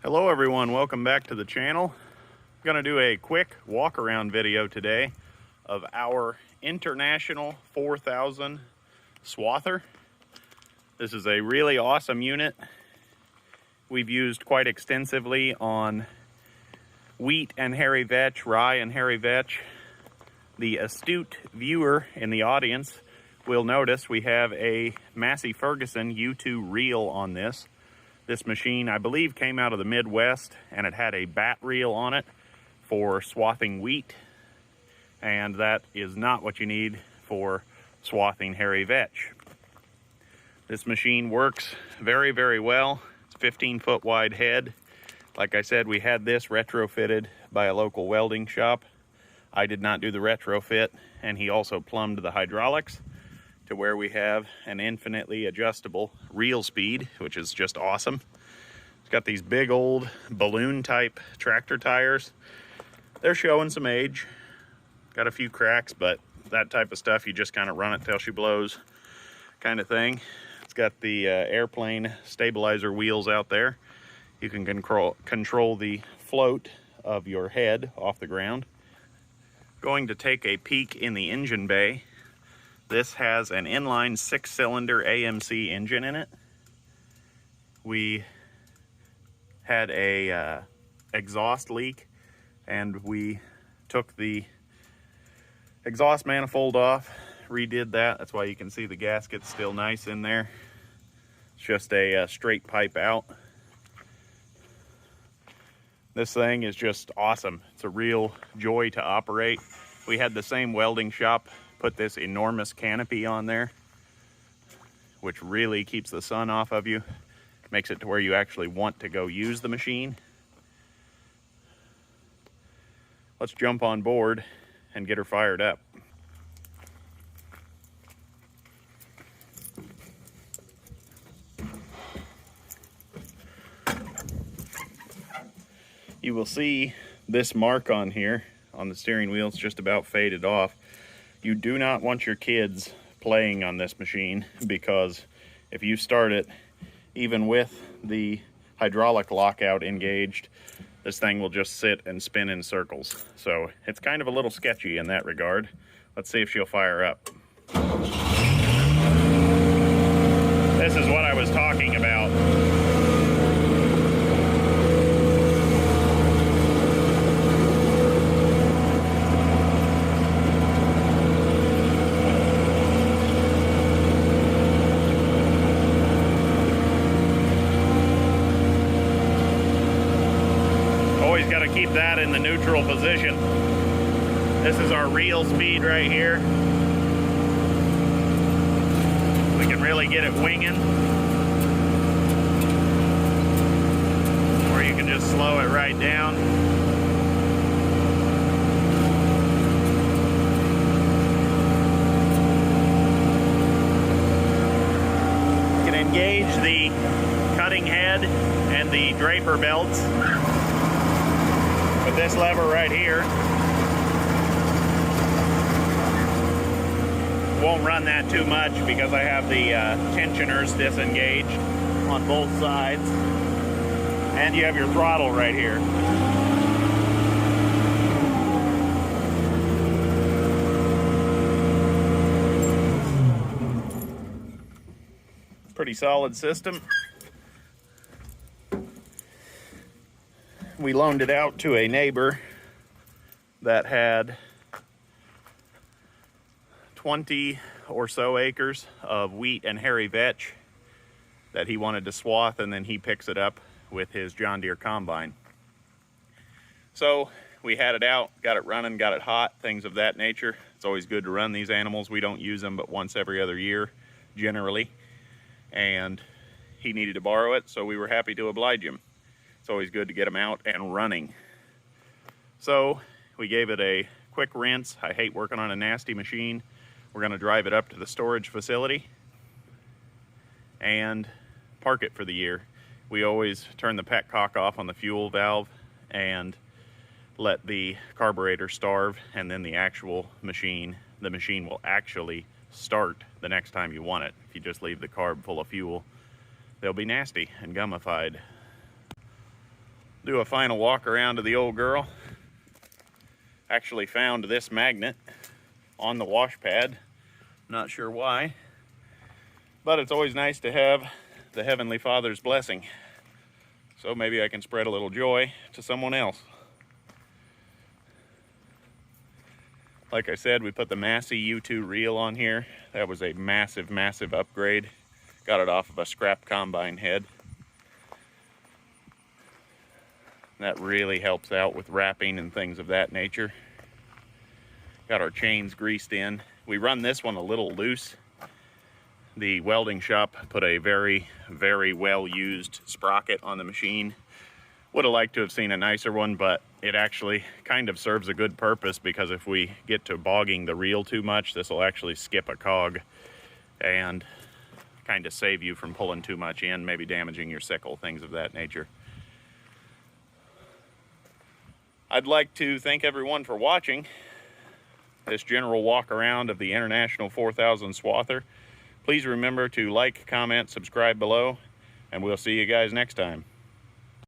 Hello everyone, welcome back to the channel. I'm going to do a quick walk around video today of our International 4000 Swather. This is a really awesome unit. We've used quite extensively on wheat and hairy vetch, rye and hairy vetch. The astute viewer in the audience will notice we have a Massey Ferguson U2 reel on this. This machine, I believe, came out of the Midwest, and it had a bat reel on it for swathing wheat, and that is not what you need for swathing hairy vetch. This machine works very, very well. It's a 15-foot wide head. Like I said, we had this retrofitted by a local welding shop. I did not do the retrofit, and he also plumbed the hydraulics to where we have an infinitely adjustable reel speed, which is just awesome. It's got these big old balloon type tractor tires. They're showing some age. Got a few cracks, but that type of stuff, you just kind of run it till she blows kind of thing. It's got the airplane stabilizer wheels out there. You can control the float of your head off the ground. Going to take a peek in the engine bay. This has an inline 6-cylinder AMC engine in it. We had a exhaust leak, and we took the exhaust manifold off, redid that. That's why you can see the gasket's still nice in there. It's just a straight pipe out. This thing is just awesome. It's a real joy to operate. We had the same welding shop put this enormous canopy on there, which really keeps the sun off of you. Makes it to where you actually want to go use the machine. Let's jump on board and get her fired up. You will see this mark on here on the steering wheel. It's just about faded off. You do not want your kids playing on this machine, because if you start it, even with the hydraulic lockout engaged, this thing will just sit and spin in circles. So it's kind of a little sketchy in that regard. Let's see if she'll fire up. This is what I was talking about. Got to keep that in the neutral position. This is our reel speed right here. We can really get it winging, or you can just slow it right down. You can engage the cutting head and the draper belts with this lever right here. Won't run that too much because I have the tensioners disengaged on both sides. And you have your throttle right here. Pretty solid system. We loaned it out to a neighbor that had 20 or so acres of wheat and hairy vetch that he wanted to swath, and then he picks it up with his John Deere combine. So we had it out, got it running, got it hot, things of that nature. It's always good to run these animals. We don't use them but once every other year generally, and he needed to borrow it, so we were happy to oblige him. It's always good to get them out and running. So we gave it a quick rinse. I hate working on a nasty machine. We're going to drive it up to the storage facility and park it for the year. We always turn the petcock off on the fuel valve and let the carburetor starve, and then the machine will actually start the next time you want it. If you just leave the carb full of fuel, they'll be nasty and gummified. Do a final walk around of the old girl. Actually found this magnet on the wash pad. Not sure why, but it's always nice to have the Heavenly Father's blessing. So maybe I can spread a little joy to someone else. Like I said, we put the Massey U2 reel on here. That was a massive, massive upgrade. Got it off of a scrap combine head. That really helps out with wrapping and things of that nature. Got our chains greased in. We run this one a little loose. The welding shop put a very, very well used sprocket on the machine. Would have liked to have seen a nicer one, but it actually kind of serves a good purpose, because if we get to bogging the reel too much, this will actually skip a cog and kind of save you from pulling too much in, maybe damaging your sickle, things of that nature. I'd like to thank everyone for watching this general walk around of the International 4000 Swather. Please remember to like, comment, subscribe below, and we'll see you guys next time.